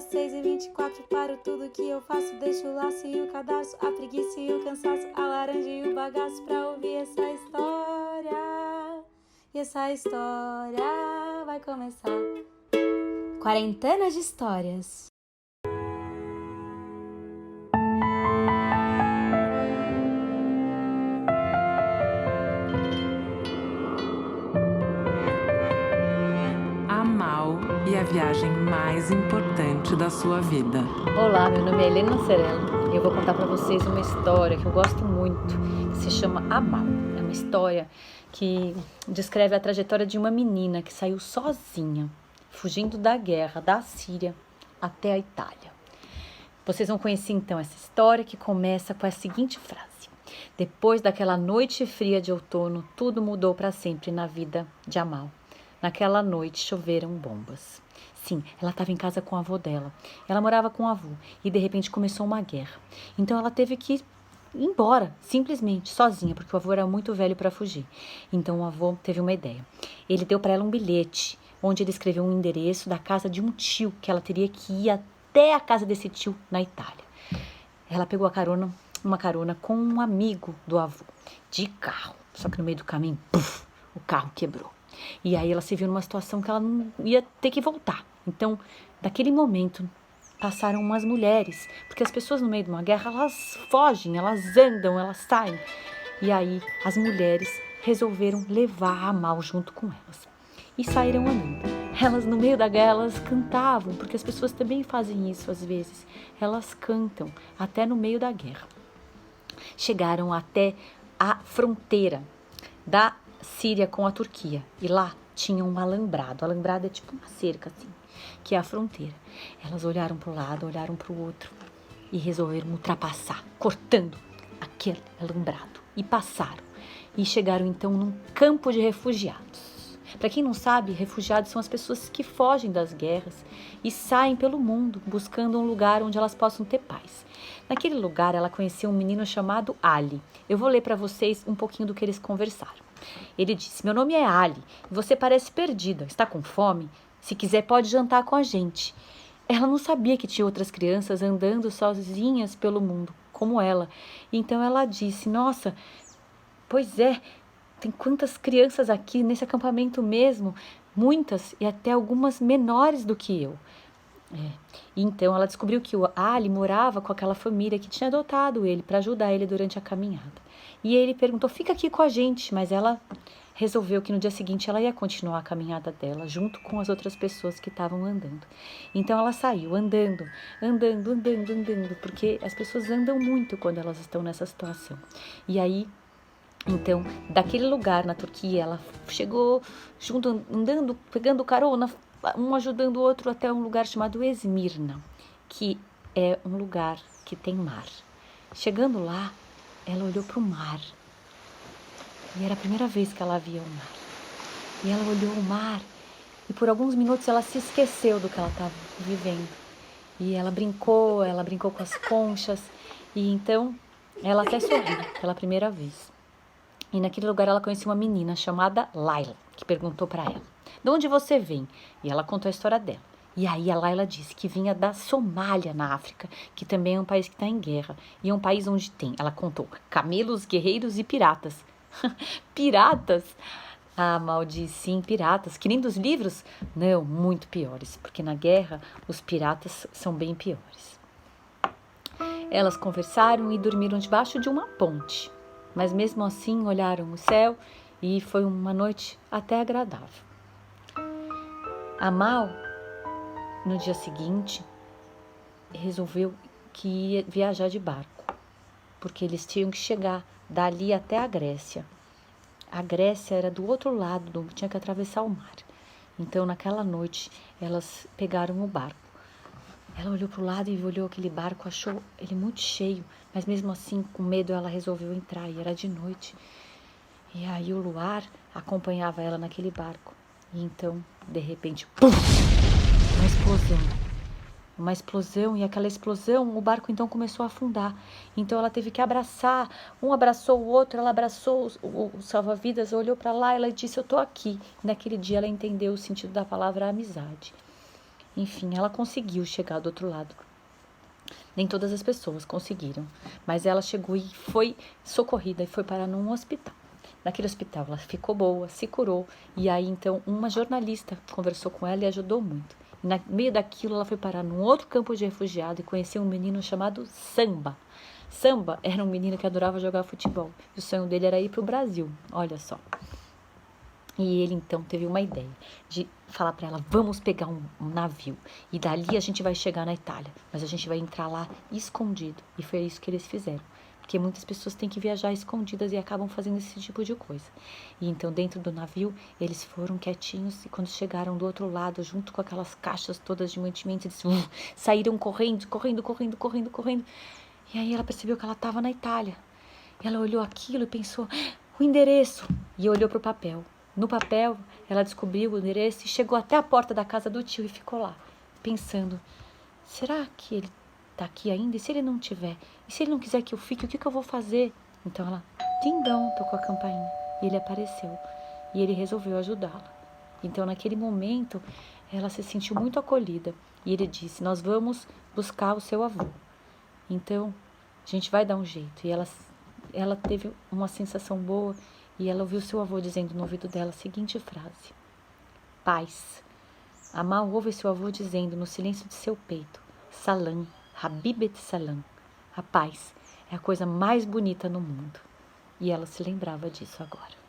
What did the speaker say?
às 6h24, paro tudo que eu faço, deixo o laço e o cadarço, a preguiça e o cansaço, a laranja e o bagaço pra ouvir essa história. E essa história vai começar. Quarentena de histórias. Amal e a viagem mais importante da sua vida. Olá, meu nome é Helena Serelo e eu vou contar para vocês uma história que eu gosto muito, que se chama Amal. É uma história que descreve a trajetória de uma menina que saiu sozinha, fugindo da guerra da Síria até a Itália. Vocês vão conhecer então essa história que começa com a seguinte frase: depois daquela noite fria de outono, tudo mudou para sempre na vida de Amal. Naquela noite choveram bombas. Sim, ela estava em casa com o avô dela. Ela morava com o avô e de repente começou uma guerra. Então ela teve que ir embora, simplesmente, sozinha, porque o avô era muito velho para fugir. Então o avô teve uma ideia. Ele deu para ela um bilhete, onde ele escreveu um endereço da casa de um tio, que ela teria que ir até a casa desse tio na Itália. Ela pegou uma carona com um amigo do avô, de carro. Só que no meio do caminho, puf, o carro quebrou. E aí ela se viu numa situação que ela não ia ter que voltar. Então, naquele momento, passaram umas mulheres, porque as pessoas no meio de uma guerra, elas fogem, elas andam, elas saem. E aí as mulheres resolveram levar a Amal junto com elas. E saíram andando. Elas, no meio da guerra, elas cantavam, porque as pessoas também fazem isso às vezes. Elas cantam, até no meio da guerra. Chegaram até a fronteira da Síria com a Turquia. E lá tinha um alambrado. Alambrado é tipo uma cerca, assim, que é a fronteira. Elas olharam para o lado, olharam para o outro e resolveram ultrapassar, cortando aquele alambrado. E passaram. E chegaram, então, num campo de refugiados. Para quem não sabe, refugiados são as pessoas que fogem das guerras e saem pelo mundo buscando um lugar onde elas possam ter paz. Naquele lugar, ela conheceu um menino chamado Ali. Eu vou ler para vocês um pouquinho do que eles conversaram. Ele disse: meu nome é Ali, você parece perdida, está com fome? Se quiser pode jantar com a gente. Ela não sabia que tinha outras crianças andando sozinhas pelo mundo, como ela. Então ela disse: nossa, pois é, tem quantas crianças aqui nesse acampamento mesmo, muitas e até algumas menores do que eu. Então ela descobriu que o Ali morava com aquela família que tinha adotado ele para ajudar ele durante a caminhada. E ele perguntou: fica aqui com a gente, mas ela resolveu que no dia seguinte ela ia continuar a caminhada dela junto com as outras pessoas que estavam andando. Então ela saiu andando, porque as pessoas andam muito quando elas estão nessa situação. E aí, então, daquele lugar na Turquia, ela chegou junto, andando, pegando carona, um ajudando o outro até um lugar chamado Esmirna, que é um lugar que tem mar. Chegando lá, ela olhou para o mar. E era a primeira vez que ela via o mar. E ela olhou o mar e por alguns minutos ela se esqueceu do que ela estava vivendo. E ela brincou com as conchas. E então ela até sorriu pela primeira vez. E naquele lugar ela conheceu uma menina chamada Laila, que perguntou para ela: de onde você vem? E ela contou a história dela. E aí a Laila disse que vinha da Somália, na África, que também é um país que está em guerra. E é um país onde tem, ela contou, camelos, guerreiros e piratas. Piratas? A Amal disse: sim, piratas. Que nem dos livros? Não, muito piores, porque na guerra os piratas são bem piores. Elas conversaram e dormiram debaixo de uma ponte. Mas mesmo assim olharam o céu e foi uma noite até agradável. Amal, no dia seguinte, resolveu que ia viajar de barco, porque eles tinham que chegar dali até a Grécia. A Grécia era do outro lado, tinha que atravessar o mar. Então, naquela noite, elas pegaram o barco. Ela olhou para o lado e olhou aquele barco, achou ele muito cheio, mas mesmo assim, com medo, ela resolveu entrar e era de noite. E aí o luar acompanhava ela naquele barco. E então, de repente, pum! Uma explosão, e aquela explosão, o barco então começou a afundar. Então ela teve que abraçar, um abraçou o outro, ela abraçou o salva-vidas, olhou para lá e ela disse: eu tô aqui. E naquele dia ela entendeu o sentido da palavra amizade. Enfim, ela conseguiu chegar do outro lado. Nem todas as pessoas conseguiram, mas ela chegou e foi socorrida e foi parar num hospital. Naquele hospital ela ficou boa, se curou, e aí então uma jornalista conversou com ela e ajudou muito. E no meio daquilo ela foi parar num outro campo de refugiado e conheceu um menino chamado Samba. Samba era um menino que adorava jogar futebol, e o sonho dele era ir para o Brasil, olha só. E ele então teve uma ideia de falar para ela, vamos pegar um navio e dali a gente vai chegar na Itália, mas a gente vai entrar lá escondido. E foi isso que eles fizeram, porque muitas pessoas têm que viajar escondidas e acabam fazendo esse tipo de coisa. E então dentro do navio eles foram quietinhos e quando chegaram do outro lado, junto com aquelas caixas todas de mantimentos, eles saíram correndo. E aí ela percebeu que ela estava na Itália. E ela olhou aquilo e pensou, o endereço, e olhou para o papel. No papel, ela descobriu o endereço e chegou até a porta da casa do tio e ficou lá, pensando, será que ele está aqui ainda? E se ele não tiver? E se ele não quiser que eu fique, o que eu vou fazer? Então ela, ding-dong, tocou a campainha e ele apareceu e ele resolveu ajudá-la. Então naquele momento, ela se sentiu muito acolhida e ele disse, nós vamos buscar o seu avô. Então, a gente vai dar um jeito. E ela teve uma sensação boa e ela ouviu seu avô dizendo no ouvido dela a seguinte frase: paz. Amal ouve seu avô dizendo no silêncio de seu peito: Salam, Habibet Salam. A paz é a coisa mais bonita no mundo. E ela se lembrava disso agora.